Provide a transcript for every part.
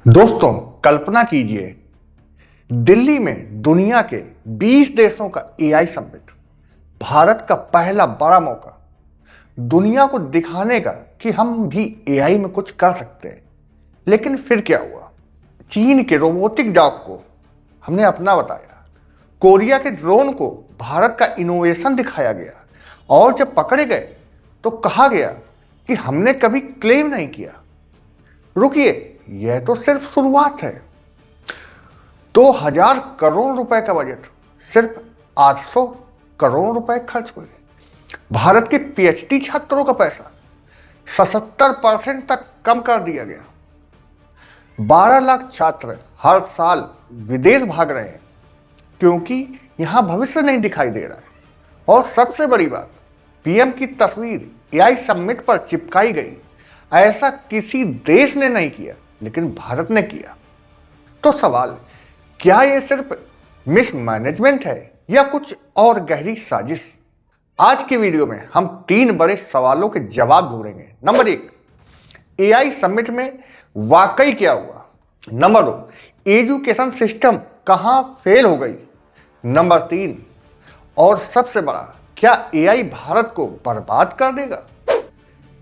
दोस्तों, कल्पना कीजिए दिल्ली में दुनिया के 20 देशों का एआई समिट। भारत का पहला बड़ा मौका दुनिया को दिखाने का कि हम भी एआई में कुछ कर सकते हैं। लेकिन फिर क्या हुआ? चीन के रोबोटिक डॉग को हमने अपना बताया, कोरिया के ड्रोन को भारत का इनोवेशन दिखाया गया, और जब पकड़े गए तो कहा गया कि हमने कभी क्लेम नहीं किया। रुकिए, यह तो सिर्फ शुरुआत है। 2000 करोड़ रुपए का बजट, सिर्फ 800 करोड़ रुपए खर्च हुए। भारत के पीएचडी छात्रों का पैसा 77% तक कम कर दिया गया। 12 लाख छात्र हर साल विदेश भाग रहे हैं क्योंकि यहां भविष्य नहीं दिखाई दे रहा है। और सबसे बड़ी बात, पीएम की तस्वीर एआई समिट पर चिपकाई गई। ऐसा किसी देश ने नहीं किया, लेकिन भारत ने किया। तो सवाल, क्या यह सिर्फ मिसमैनेजमेंट है या कुछ और गहरी साजिश? आज के वीडियो में हम 3 बड़े सवालों के जवाब ढूंढेंगे। नंबर 1, एआई समिट में वाकई क्या हुआ? नंबर 2, एजुकेशन सिस्टम कहां फेल हो गई? नंबर 3, और सबसे बड़ा, क्या एआई भारत को बर्बाद कर देगा?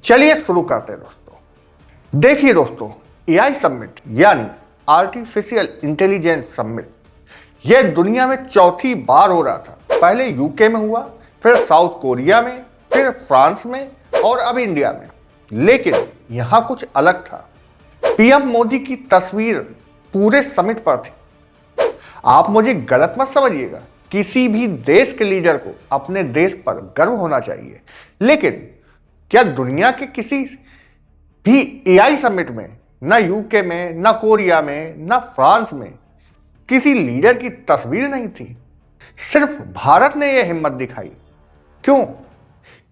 चलिए शुरू करते हैं दोस्तों। देखिए दोस्तों, एआई समिट यानी आर्टिफिशियल इंटेलिजेंस समिट, यह दुनिया में चौथी बार हो रहा था। पहले यूके में हुआ, फिर साउथ कोरिया में, फिर फ्रांस में और अब इंडिया में। लेकिन यहां कुछ अलग था। पीएम मोदी की तस्वीर पूरे समिट पर थी। आप मुझे गलत मत समझिएगा, किसी भी देश के लीडर को अपने देश पर गर्व होना चाहिए। लेकिन क्या दुनिया के किसी भी एआई समिट में, ना यूके में, ना कोरिया में, ना फ्रांस में, किसी लीडर की तस्वीर नहीं थी? सिर्फ भारत ने यह हिम्मत दिखाई। क्यों?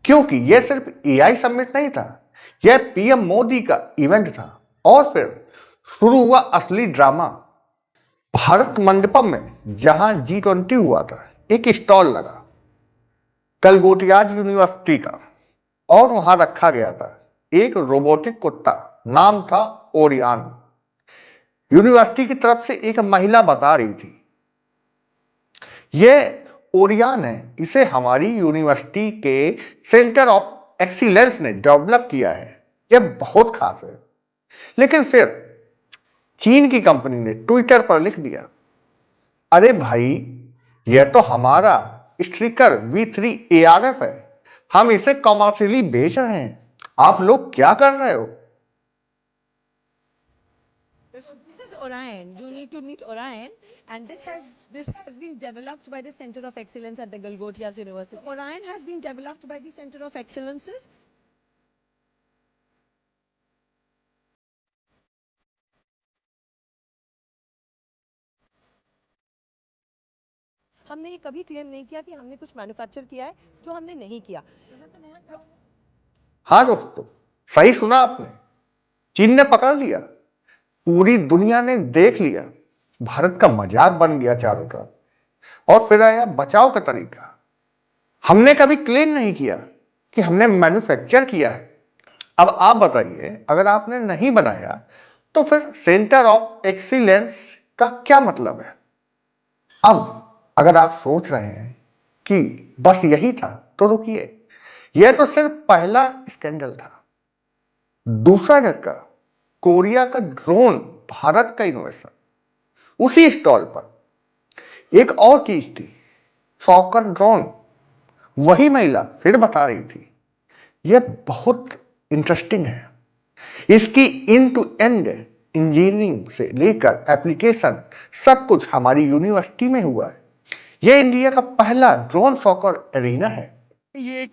क्योंकि यह सिर्फ एआई समिट नहीं था, यह पीएम मोदी का इवेंट था। और फिर शुरू हुआ असली ड्रामा। भारत मंडपम में, जहां G20 हुआ था, एक स्टॉल लगा गलगोटियाज यूनिवर्सिटी का, और वहां रखा गया था एक रोबोटिक कुत्ता, नाम था ओरियन। यूनिवर्सिटी की तरफ से एक महिला बता रही थी, यह ओरियन है, इसे हमारी यूनिवर्सिटी के सेंटर ऑफ एक्सीलेंस ने डेवलप किया है, यह बहुत खास है। लेकिन फिर चीन की कंपनी ने ट्विटर पर लिख दिया, अरे भाई, यह तो हमारा स्ट्रिकर V3 ARF है, हम इसे कॉमर्शियली बेच रहे हैं, आप लोग क्या कर रहे हो? This is Orion. You need to meet Orion, and this has been developed by the Center of Excellence at the Galgotias University. Orion has been developed by the Center of Excellences. हमने ये कभी claim नहीं किया कि हमने कुछ manufacture किया है जो हमने नहीं किया। हाँ दोस्तों, सही सुना आपने। चीन ने पकड़ लिया, पूरी दुनिया ने देख लिया, भारत का मजाक बन गया चारों तरफ। और फिर आया बचाव का तरीका। हमने कभी क्लेम नहीं किया कि हमने मैन्युफैक्चर किया है। अब आप बताइए, अगर आपने नहीं बनाया तो फिर सेंटर ऑफ एक्सीलेंस का क्या मतलब है? अब अगर आप सोच रहे हैं कि बस यही था, तो रुकिए, यह तो सिर्फ पहला स्कैंडल था। दूसरा झटका, कोरिया का ड्रोन, भारत का इनोवेशन। उसी स्टॉल पर एक और चीज थी, सॉकर ड्रोन। वही महिला फिर बता रही थी, यह बहुत इंटरेस्टिंग है, इसकी एंड टू एंड इंजीनियरिंग से लेकर एप्लीकेशन सब कुछ हमारी यूनिवर्सिटी में हुआ है। यह इंडिया का पहला ड्रोन सॉकर एरिना है। ये एक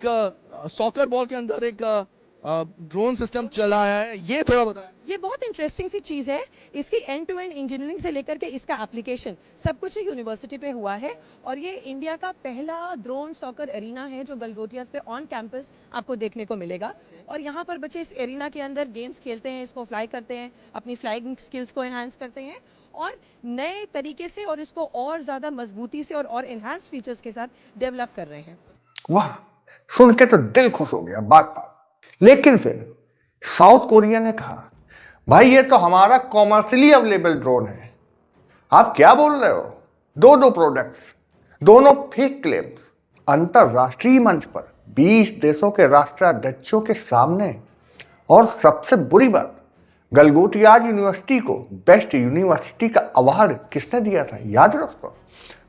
सॉकर बॉल के अंदर एक ड्रोन सिस्टम चला है, ये थोड़ा बताएं। ये बहुत इंटरेस्टिंग सी चीज़ है। इसकी एंड टू एंड इंजीनियरिंग से लेकर के इसका एप्लीकेशन सब कुछ यूनिवर्सिटी पे हुआ है। और ये इंडिया का पहला ड्रोन सॉकर एरिना है जो गलगोटियास पे ऑन कैंपस आपको देखने को मिलेगा। और यहाँ पर बच्चे इस एरिना के अंदर गेम्स खेलते हैं, इसको फ्लाई करते हैं, अपनी फ्लाइंग स्किल्स को एनहांस करते हैं और नए तरीके से, और इसको और ज़्यादा मजबूती से और एनहांस फीचर्स के साथ डेवलप कर रहे हैं। वाह, सुन के तो दिल खुश हो गया बात बात। लेकिन फिर साउथ कोरिया ने कहा, भाई ये तो हमारा कॉमर्शियली अवेलेबल ड्रोन है, आप क्या बोल रहे हो? दो प्रोडक्ट्स, दोनों फेक क्लेम्स, अंतरराष्ट्रीय मंच पर 20 देशों के राष्ट्राध्यक्षों के सामने। और सबसे बुरी बात, गलगोटियाज यूनिवर्सिटी को बेस्ट यूनिवर्सिटी का अवार्ड किसने दिया था, याद है दोस्तों?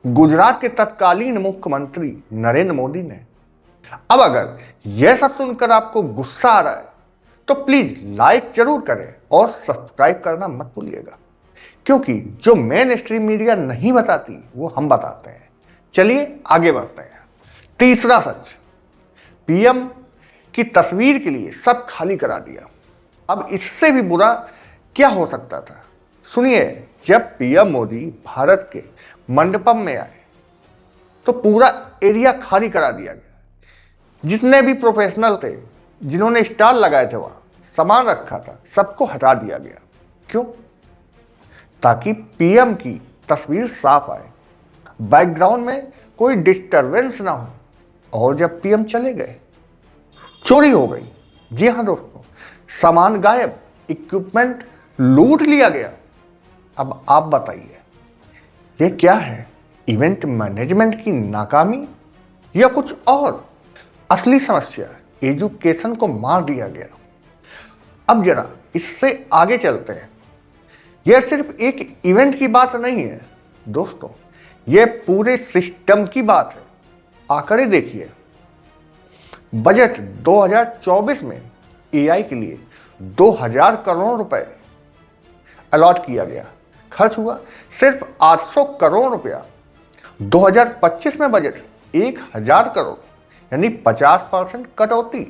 गुजरात के तत्कालीन मुख्यमंत्री नरेंद्र मोदी ने। अब अगर यह सब सुनकर आपको गुस्सा आ रहा है तो प्लीज लाइक जरूर करें और सब्सक्राइब करना मत भूलिएगा, क्योंकि जो मेन स्ट्रीम मीडिया नहीं बताती वो हम बताते हैं। चलिए आगे बढ़ते हैं। तीसरा सच, पीएम की तस्वीर के लिए सब खाली करा दिया। अब इससे भी बुरा क्या हो सकता था? सुनिए, जब पीएम मोदी भारत के मंडपम में आए तो पूरा एरिया खाली करा दिया गया। जितने भी प्रोफेशनल थे, जिन्होंने स्टॉल लगाए थे, वहां सामान रखा था, सबको हटा दिया गया। क्यों? ताकि पीएम की तस्वीर साफ आए, बैकग्राउंड में कोई डिस्टरबेंस ना हो। और जब पीएम चले गए, चोरी हो गई। जी हां दोस्तों, सामान गायब, इक्विपमेंट लूट लिया गया। अब आप बताइए, ये क्या है? इवेंट मैनेजमेंट की नाकामी या कुछ और? असली समस्या एजुकेशन को मार दिया गया। अब जरा इससे आगे चलते हैं। यह सिर्फ एक इवेंट की बात नहीं है दोस्तों, यह पूरे सिस्टम की बात है। आंकड़े देखिए, बजट 2024 में एआई के लिए 2000 करोड़ रुपए अलॉट किया गया। खर्च हुआ सिर्फ 800 करोड़ रुपया। 2025 में बजट 1000 करोड़, यानी 50% कटौती।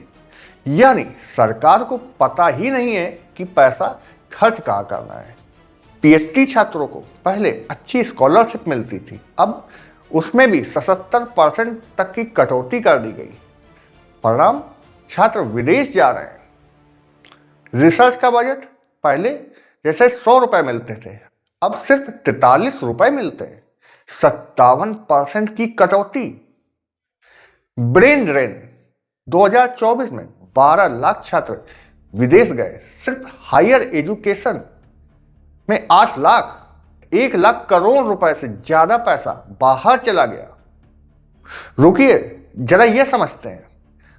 यानी सरकार को पता ही नहीं है कि पैसा खर्च कहाँ करना है। पीएचडी छात्रों को पहले अच्छी स्कॉलरशिप मिलती थी, अब उसमें भी 77% तक की कटौती कर दी गई। परिणाम, छात्र विदेश जा रहे हैं। रिसर्च का बजट पहले जैसे 100 रुपए मिलते थे, अब सिर्फ 43 रुपए मिलते हैं। 57% की कटौती। ब्रेन ड्रेन, 2024 में 12 लाख छात्र विदेश गए। सिर्फ हायर एजुकेशन में 8 लाख, 1 लाख करोड़ रुपए से ज्यादा पैसा बाहर चला गया। रुकिए, जरा यह समझते हैं,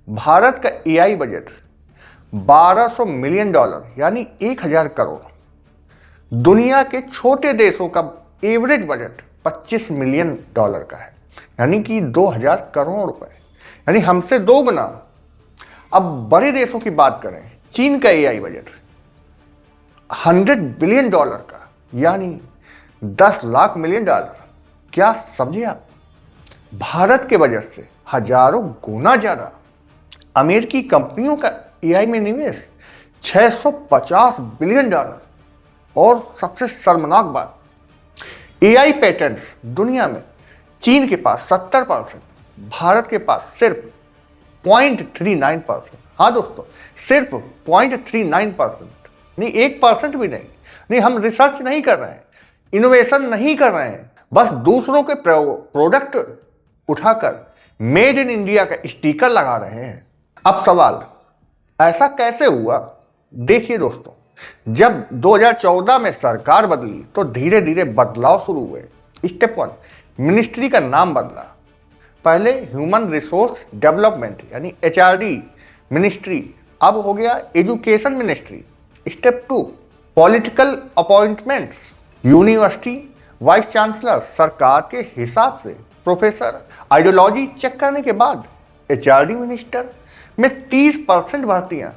भारत का एआई बजट $1200 मिलियन, यानी 1000 करोड़। दुनिया के छोटे देशों का एवरेज बजट $25 मिलियन का है, यानी कि 2000 करोड़ रुपए, यानी हमसे 2 गुना। अब बड़े देशों की बात करें, चीन का एआई बजट $100 बिलियन का, यानी 10 लाख मिलियन डॉलर। क्या समझे आप? भारत के बजट से हजारों गुना ज्यादा। अमेरिकी कंपनियों का एआई में निवेश $650 बिलियन। और सबसे शर्मनाक बात, एआई पेटेंट्स दुनिया में चीन के पास 70%, भारत के पास सिर्फ 0.39%। हाँ दोस्तों, सिर्फ 0.39%, नहीं 1% भी नहीं। हम रिसर्च नहीं कर रहे हैं, इनोवेशन नहीं कर रहे हैं, बस दूसरों के प्रोडक्ट उठाकर मेड इन इंडिया का स्टिकर लगा रहे हैं। अब सवाल, ऐसा कैसे हुआ? देखिए दोस्तों, जब 2014 में सरकार बदली तो धीरे धीरे बदलाव शुरू हुए। स्टेप 1, मिनिस्ट्री का नाम बदला। पहले ह्यूमन रिसोर्स डेवलपमेंट यानी एचआरडी मिनिस्ट्री, अब हो गया education ministry. Step 2, political appointments. University vice chancellor सरकार के हिसाब से प्रोफेसर, आइडियोलॉजी चेक करने के बाद एचआरडी मिनिस्टर में 30% भर्तियां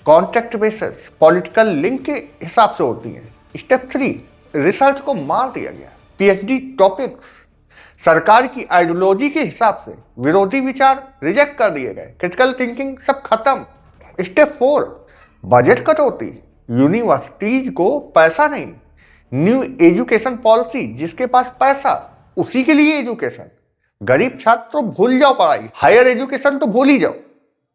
कॉन्ट्रैक्ट बेसिस पॉलिटिकल लिंक के हिसाब से होती हैं। स्टेप 3, रिसर्च को मार दिया गया। पीएचडी टॉपिक्स सरकार की आइडियोलॉजी के हिसाब से, विरोधी विचार रिजेक्ट कर दिए गए, क्रिटिकल थिंकिंग सब खत्म। स्टेप 4, बजट कटौती। यूनिवर्सिटीज को पैसा नहीं, न्यू एजुकेशन पॉलिसी, जिसके पास पैसा उसी के लिए एजुकेशन। गरीब छात्र तो भूल जाओ पढ़ाई, हायर एजुकेशन तो भूल ही जाओ।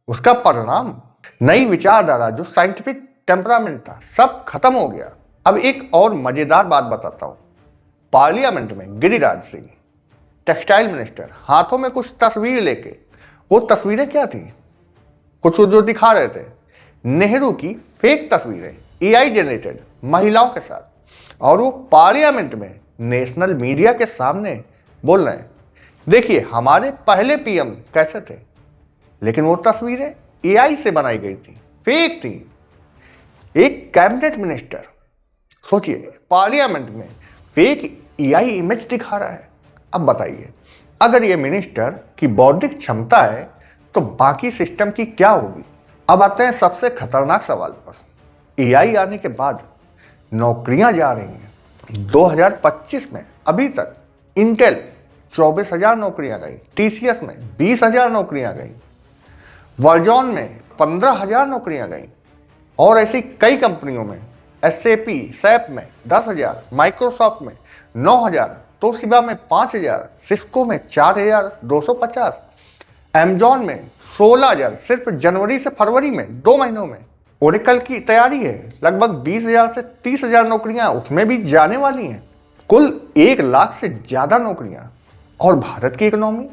उसका परिणाम, नई विचारधारा, जो साइंटिफिक टेम्परामेंट था, सब खत्म हो गया। अब एक और मजेदार बात बताता हूं। पार्लियामेंट में गिरिराज सिंह, टेक्सटाइल मिनिस्टर, हाथों में कुछ तस्वीर लेके, वो तस्वीरें क्या थी? कुछ जो दिखा रहे थे नेहरू की फेक तस्वीरें। एआई जनरेटेड महिलाओं के साथ, और वो पार्लियामेंट में नेशनल मीडिया के सामने बोल रहे हैं, देखिए हमारे पहले पीएम कैसे थे, लेकिन वो तस्वीरें एआई से बनाई गई थी, फेक थी। एक कैबिनेट मिनिस्टर, सोचिए, पार्लियामेंट में फेक एआई इमेज दिखा रहा है। अब बताइए, अगर ये मिनिस्टर की बौद्धिक क्षमता है तो बाकी सिस्टम की क्या होगी। अब आते हैं सबसे खतरनाक सवाल पर। एआई आने के बाद नौकरियां जा रही हैं। 2025 में अभी तक इंटेल 24,000 नौकरियां गई, टीसीएस में 20,000 नौकरियां गई, वर्जॉन में 15,000 नौकरियां गई, और ऐसी कई कंपनियों में, एसएपी, सैप में 10,000, माइक्रोसॉफ्ट में 9,000, तोशिबा में 5,000, सिस्को में 4,250, एमेजॉन में 16,000 सिर्फ जनवरी से फरवरी में 2 महीनों में। ओरेकल की तैयारी है, लगभग 20,000 से 30,000 नौकरियां उसमें भी जाने वाली हैं। कुल 1 लाख से ज्यादा नौकरियां। और भारत की इकोनॉमी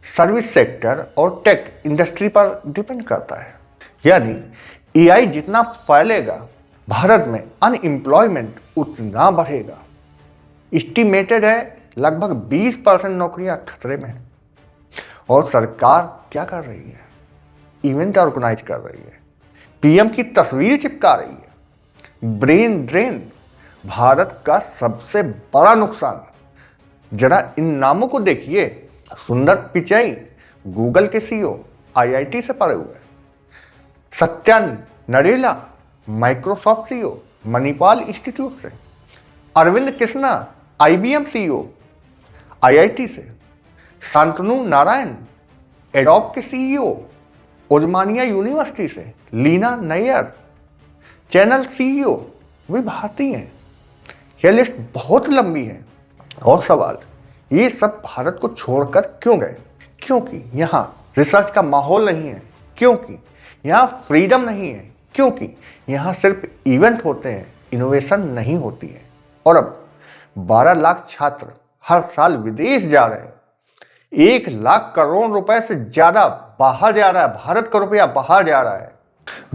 सर्विस सेक्टर और टेक इंडस्ट्री पर डिपेंड करता है। यानी एआई जितना फैलेगा, भारत में अनएम्प्लॉयमेंट उतना बढ़ेगा। एस्टिमेटेड है लगभग 20% नौकरियां खतरे में हैं। और सरकार क्या कर रही है? इवेंट ऑर्गेनाइज कर रही है, पीएम की तस्वीर चिपका रही है। ब्रेन ड्रेन भारत का सबसे बड़ा नुकसान। जरा इन नामों को देखिए, सुंदर पिचाई गूगल के सीईओ, आईआईटी से पढ़े हुए, Satya Nadella Microsoft CEO, Manipal institute से, Arvind Krishna IBM CEO, IIT से, शांतनु नारायण एडोब के सीईओ, उस्मानिया यूनिवर्सिटी से, लीना नैयर चैनल सीईओ, वे भारतीय हैं। यह लिस्ट बहुत लंबी है। और सवाल, ये सब भारत को छोड़कर क्यों गए? क्योंकि यहाँ रिसर्च का माहौल नहीं है, क्योंकि यहाँ फ्रीडम नहीं है, क्योंकि यहाँ सिर्फ इवेंट होते हैं, इनोवेशन नहीं होती है। और अब 12 लाख छात्र हर साल विदेश जा रहे हैं। 1 लाख करोड़ रुपए से ज्यादा बाहर जा रहा है, भारत का रुपया बाहर जा रहा है।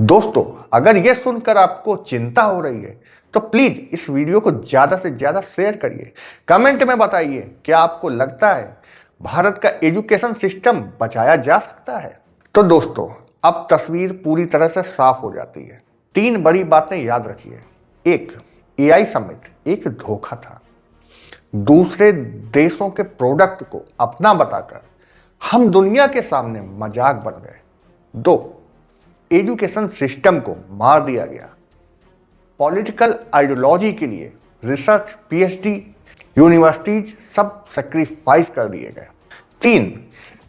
दोस्तों, अगर यह सुनकर आपको चिंता हो रही है तो प्लीज इस वीडियो को ज्यादा से ज्यादा शेयर करिए। कमेंट में बताइए, क्या आपको लगता है भारत का एजुकेशन सिस्टम बचाया जा सकता है? तो दोस्तों, अब तस्वीर पूरी तरह से साफ हो जाती है। 3 बड़ी बातें याद रखिए। 1, एआई समिट एक धोखा था। दूसरे देशों के प्रोडक्ट को अपना बताकर हम दुनिया के सामने मजाक बन गए। 2, एजुकेशन सिस्टम को मार दिया गया। पॉलिटिकल आइडियोलॉजी के लिए रिसर्च, पीएचडी, यूनिवर्सिटीज सब सैक्रिफाइस कर दिए गए। 3,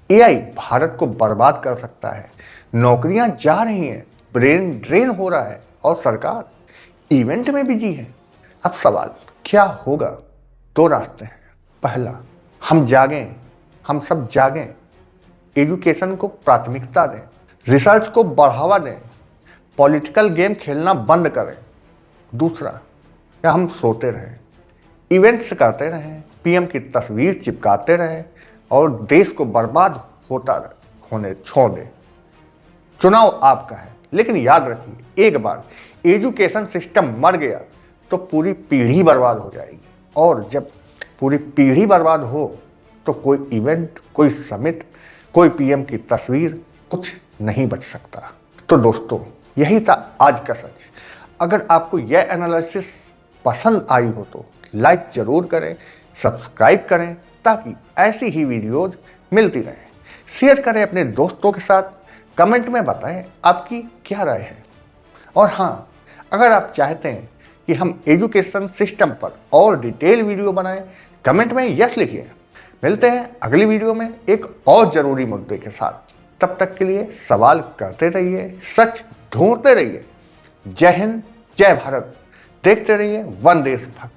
एआई भारत को बर्बाद कर सकता है। नौकरियां जा रही हैं, ब्रेन ड्रेन हो रहा है, और सरकार इवेंट में बिजी है। अब सवाल, क्या होगा? 2 रास्ते हैं। पहला, हम जागें, हम सब जागें, एजुकेशन को प्राथमिकता दें, रिसर्च को बढ़ावा दें, पॉलिटिकल गेम खेलना बंद करें। दूसरा, या हम सोते रहें, इवेंट्स करते रहें, पीएम की तस्वीर चिपकाते रहें और देश को बर्बाद होने छोड़ दें। चुनाव आपका है, लेकिन याद रखिए, एक बार एजुकेशन सिस्टम मर गया तो पूरी पीढ़ी बर्बाद हो जाएगी। और जब पूरी पीढ़ी बर्बाद हो तो कोई इवेंट, कोई समिट, कोई पीएम की तस्वीर, कुछ नहीं बच सकता। तो दोस्तों, यही था आज का सच। अगर आपको यह एनालिसिस पसंद आई हो तो लाइक जरूर करें, सब्सक्राइब करें, ताकि ऐसी ही वीडियोज मिलती रहें। शेयर करें अपने दोस्तों के साथ, कमेंट में बताएं आपकी क्या राय है। और हाँ, अगर आप चाहते हैं कि हम एजुकेशन सिस्टम पर और डिटेल वीडियो बनाएं, कमेंट में यस लिखिए। मिलते हैं अगली वीडियो में एक और जरूरी मुद्दे के साथ। तब तक के लिए सवाल करते रहिए, सच ढूंढते रहिए। जय हिंद, जय भारत। देखते रहिए वन देशभक्त।